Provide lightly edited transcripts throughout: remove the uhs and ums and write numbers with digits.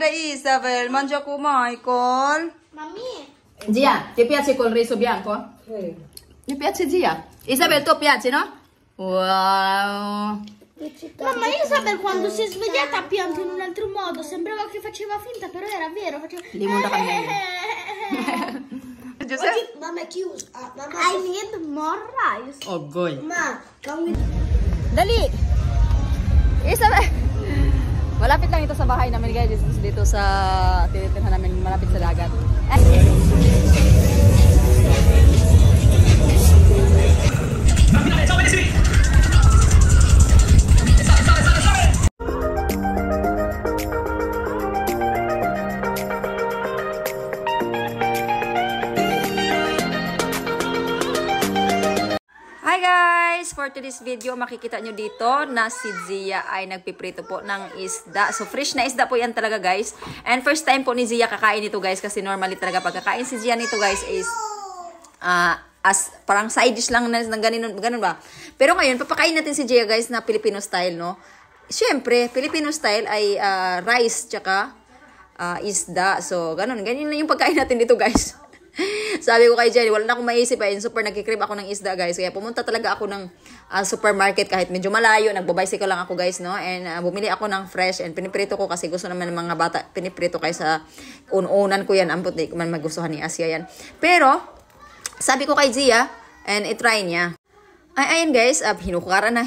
guarda Isabel, mangia con Michael. Mamma. Zia, ti piace col riso bianco? Sì. Mi piace zia? Isabel, tu piace, no? Wow. Mamma, Isabel quando si è svegliata ha pianto in un altro modo. Sembrava che faceva finta, però era vero. Faceva... Limone da Giuseppe? Mamma è chiusa. I need more rice. Oh, goy. Ma, kami... Dali! Isabel! Malapit lang ito sa bahay namin guys. Dito sa tinitirhan namin malapit sa dagat. Hi guys! For today's video, makikita nyo dito na si Zia ay nagpiprito po ng isda. So, fresh na isda po yan talaga guys. And first time po ni Zia kakain ito guys kasi normally talaga pagkakain si Zia nito guys is as parang side dish lang ng ganun ba? Pero ngayon, papakain natin si Zia guys na Filipino style, no? Siyempre, Filipino style ay rice tsaka isda. So, ganyan na yung pagkain natin dito guys. Sabi ko kay Jenny, wala na akong maisip ayun, super nagkikrib ako ng isda guys, kaya pumunta talaga ako ng supermarket kahit medyo malayo, nagbabicycle lang ako guys, no, and bumili ako ng fresh and piniprito ko kasi gusto naman ng mga bata, piniprito kaysa unan ko yan, ampot di ko man magustuhan ni Asia yan, pero sabi ko kay Zia, and itry niya. Ayan guys, hinuhukaran na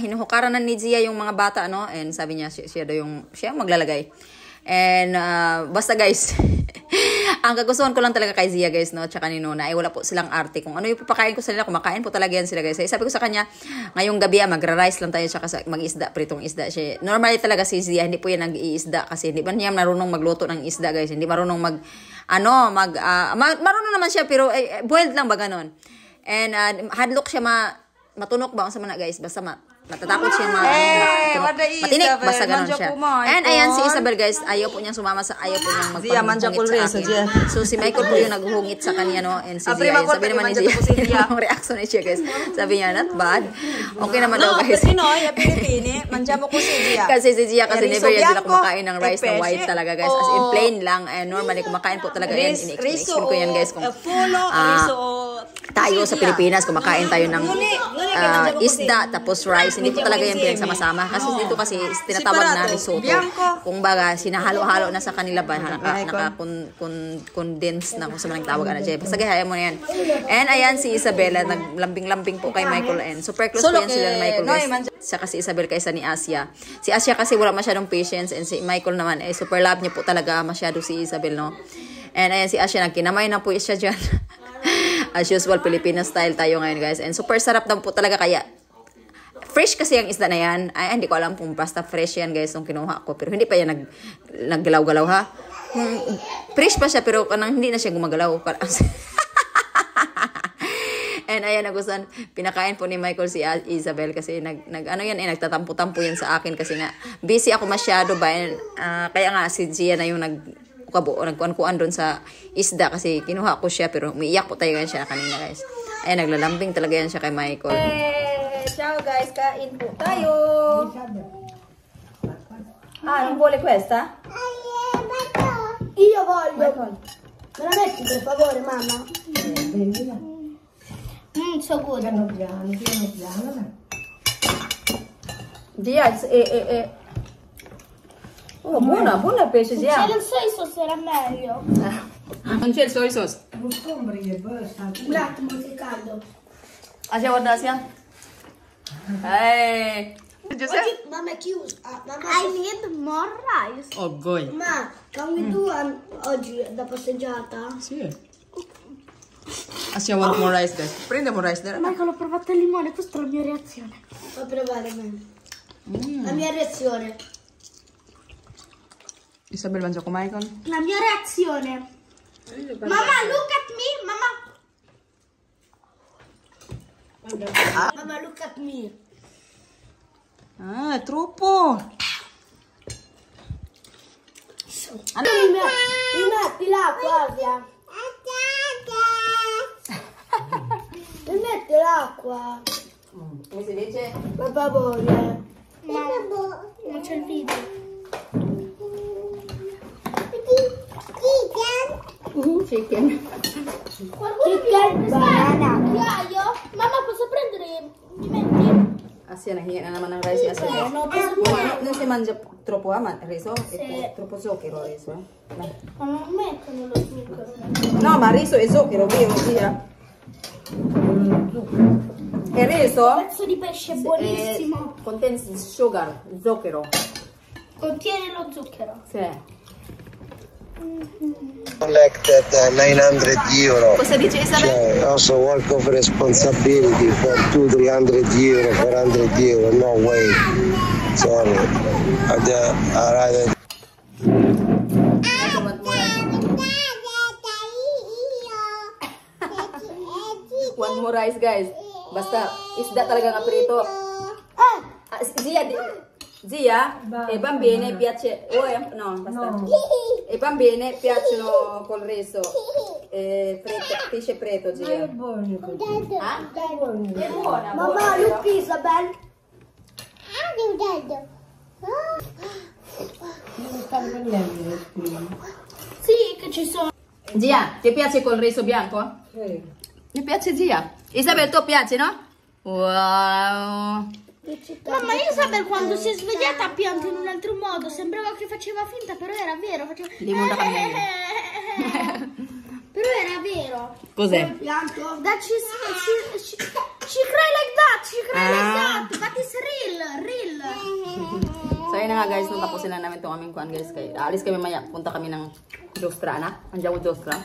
ni Zia yung mga bata, no, and sabi niya, siya maglalagay. And basta guys, ang kagustuhan ko lang talaga kay Zia guys, no, tsaka ni Nona, ay wala po silang arte. Kung ano yung papakain ko sa nila, kumakain po talaga yan sila guys. Ay, sabi ko sa kanya, ngayong gabi magra-rice lang tayo, tsaka mag-isda, pritong isda. Siya, normally talaga si Zia, hindi po yan nag-iisda kasi hindi ba niya marunong magluto ng isda guys. Hindi marunong marunong naman siya pero boiled lang ba ganon. And hadlock siya matunok ba sa mga guys, basta matatakot siya matinik, basta ganun siya. And ayan si Isabel guys, ayaw po niyang sumama sa magpahungit sa akin. So si Michael po yung naghungit sa kanya, no, and si Zia, sabi naman ni Zia, yung reaction ni siya guys, sabi niya, not bad, okay naman daw guys. Kasi si Zia kasi never yan sila kumakain ng rice na white talaga guys, as in plain lang, and normally kumakain po talaga yan, in-explain ko yan guys, kung tayo sa Pilipinas kumakain tayo ng isda tapos rice, hindi po talaga yan pinagsama-sama kasi dito kasi tinatawag na risotto, kung baga sinahalo-halo na sa kanila ba, naka-condense na kung sa mga nagtawag na dyan, basta gaya mo na yan. And ayan si Isabella, naglambing-lambing po kay Michael, and super close po yan sila ni Michael guys, saka si Isabel kaysa ni Asia. Si Asia kasi wala masyadong patience, and si Michael naman ay super love niya po talaga masyado si Isabel, no. And ayan si Asia, nagkinamay na po siya dyan. As usual, Filipino style tayo ngayon guys, and super sarap daw po talaga, kaya fresh kasi ang isda na yan. Ay, hindi ko alam kung basta fresh yan guys, nung kinuha ko. Pero hindi pa yan naggalaw-galaw ha. Fresh pa siya, pero hindi na siya gumagalaw. And ayan, nagustuhan, pinakain po ni Michael si Isabel kasi nagtatampo-tampo yan sa akin kasi nga, busy ako masyado ba. And, kaya nga si Gia na yung nagkuan-kuan doon sa isda kasi kinuha ko siya, pero umiiyak po tayo siya kanina guys. Ayan, naglalambing talaga yan siya kay Michael. Ciao guys, kain po tayo. Non vuole questa? Io voglio. Me la metti per favore, mamma? So good. Piano piano. Dia, oh, buona il pesce, Se Dia. c'è il soy sauce era meglio. Non c'è il soy sauce. Un attimo che caldo. Asia, guarda Asia. Giuseppe? Mamma è chiusa. I need more rice. Oh, goy. Ma, cambi tu oggi da passeggiata? Sì. Asia, want more rice guys. Prendiamo rice. Michael, ho provato il limone, questa è la mia reazione. Fa provare me. La mia reazione. Isabel mangia con Michael. La mia reazione. Mamma, look at me, mamma. Mamma, look at me. Ah, è troppo. Mi metti l'acqua, Asia. Mi metti l'acqua. Come si dice? Per favore. Non c'è il video. chicken. Chicken, banana. Cucchiaio? Mamma, posso prendere? Mi metti? Asia, nahingi na naman ng rice ni Asia. Non si mangia troppo riso? È troppo zucchero riso, eh? Dai. Ma non mettono lo zucchero. No, ma riso e zucchero, vero, zia? Il riso Pezzo di pesce buonissimo. contiene sugar, zucchero. Contiene lo zucchero. Sì. Collected 900 euro. Cosa dice Isabel? Cioè, also work of responsibility for 200-300 euro, 400 euro, no way. Sorry. One more rice, guys. Basta isda talaga nga prito. Zia, e bambine piace, no, basta. E bambine piacciono col riso, pesce preto, zia. È buona. È buona. Mamma, look Isabel. Sì, che ci sono. Zia, ti piace col riso bianco? Sì. Mi piace, zia. Isabel, tu piace, no? Wow. Mamma, Isabel quando si è svegliata ha pianto in un altro modo. Sembrava che faceva finta, però era vero. Faceva... Limone da cammello. Però era vero. Cos'è? That she cry like that. She cry like that. But it's real. So yun na nga guys, nung tapusin na namin itong aming kuhan guys. Alis kami maya, punta kami ng Jostra na. Andiyan ko Jostra.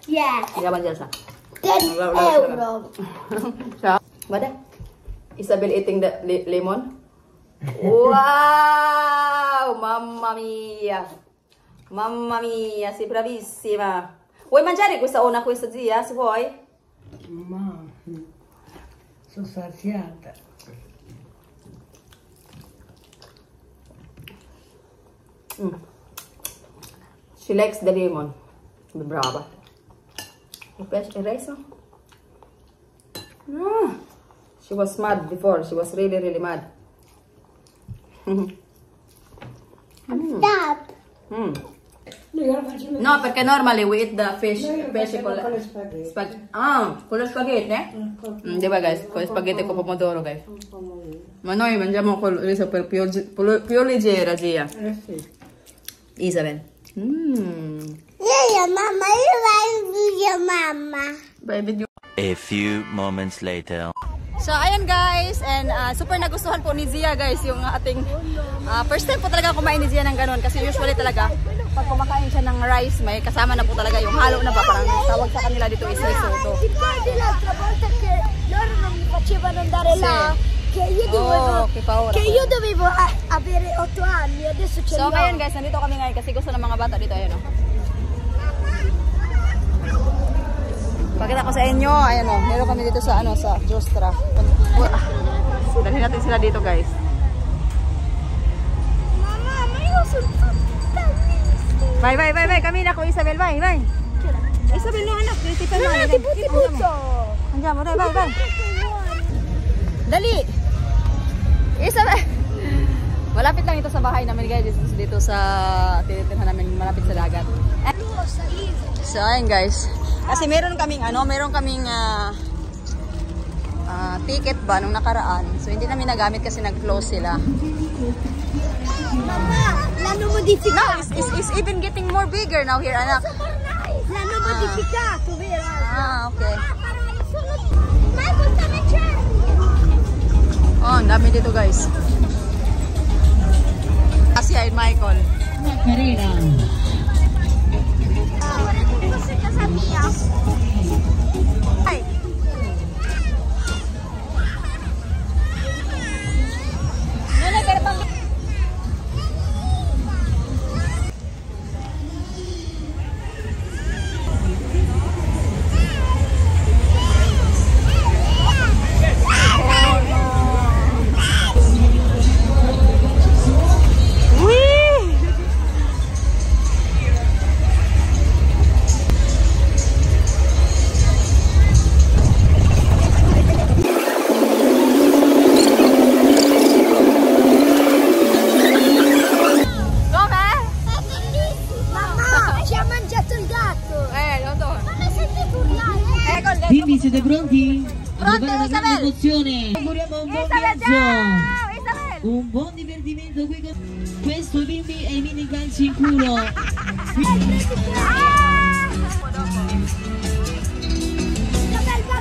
Yeah. Andiyan siya. 10 euro. Siya. Bada? Isabel eating the lemon. Wow! Mamma mia! Mamma mia, sei bravissima! Vuoi mangiare questa zia, se vuoi? Ma sono saziata. She likes the lemon. Brava. Mi piace il riso? She was mad before. She was really mad. Stop. No, perché normally we eat the fish, pesce con le spaghetti. Con le spaghetti? Di ba guys? Con le spaghetti con pomodoro guys. Ma noi mangiamo col riso per più leggera, zia. Sì. Isabel. Mamma, io vai mamma. Baby. A few moments later. So, ayan guys, and super nagustuhan po ni Zia guys yung ating first time po talaga kumain ni Zia ng ganun kasi usually talaga pag kumakain siya ng rice may kasama na po talaga yung halo na ba, parang tawag sa kanila dito is risotto. Ti ricordi l'altra volta che loro non mi facevano andare là? Che io dovevo avere 8 anni, adesso ce l'ho. So ngayon guys, nandito kami ngayon kasi gusto ng mga bata dito, ayan o. Pakita ko sa inyo, ayan o, meron kami dito sa sa Jostra. Dalhin natin sila dito guys. Mamma, ma io sono tutta bellissima. Vai, cammina con Isabel, vai. Isabel, no anak, ti fermare. Ti butto. Andiamo, dai, vai. Dali! Isabel! Malapit lang ito sa bahay namin guys, dito sa tinitirhan namin malapit sa dagat. So, ayun guys. Kasi meron kaming ticket ba nung nakaraan. So hindi namin nagamit kasi nag-close sila. Mamma, l'hanno modificato. No, it's even getting more bigger now here, anak. L'hanno modificato, vero? Okay. Ma cosa c'è? Oh, ang dami dito guys. Asia and Michael. Carina. Questa è casa mia. Ay. bimbi siete pronti? Pronte, Una grande Isabel? emozione. Auguriamo un buon Isabel, viaggio. ciao! Isabel! Un buon divertimento qui con questo bimbi e i mini calci in culo.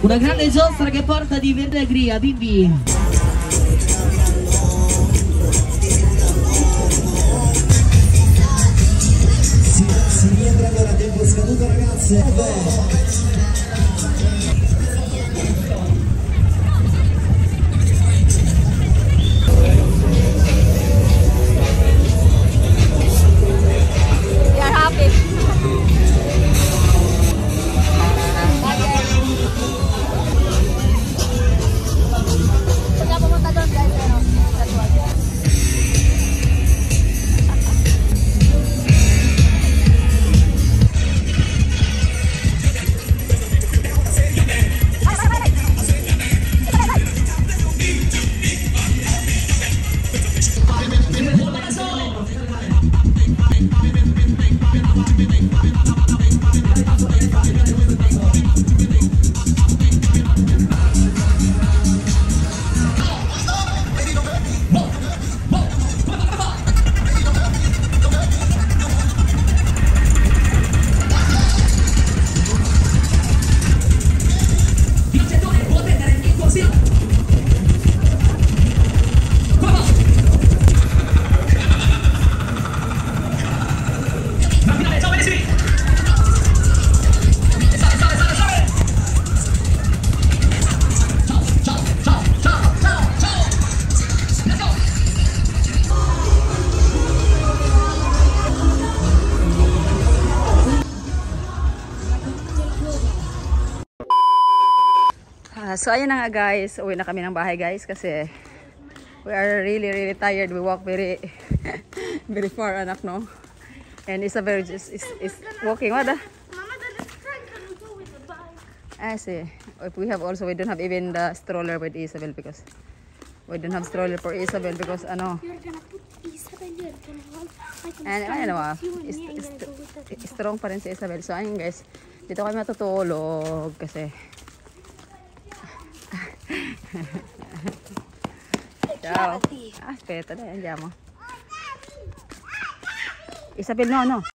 Una grande giostra che porta di allegria, bimbi. Si rientra allora, tempo scaduto ragazze. We are happy. Pagka pumunta doon guys, ano? So ayun na nga guys, uwi na kami ng bahay guys kasi we are really tired. We walk very very far anak no. And Isabel just is walking. What? Mama doesn't try to go with the bike. I see. We don't have even the stroller with Isabel because we don't have stroller for Isabel because ano. You're gonna put Isabel, you're gonna hold. And ano strong pa rin si Isabel. So ayun guys, dito kami matutulog kasi ciao. Aspetta, dai, andiamo. Isabel, no.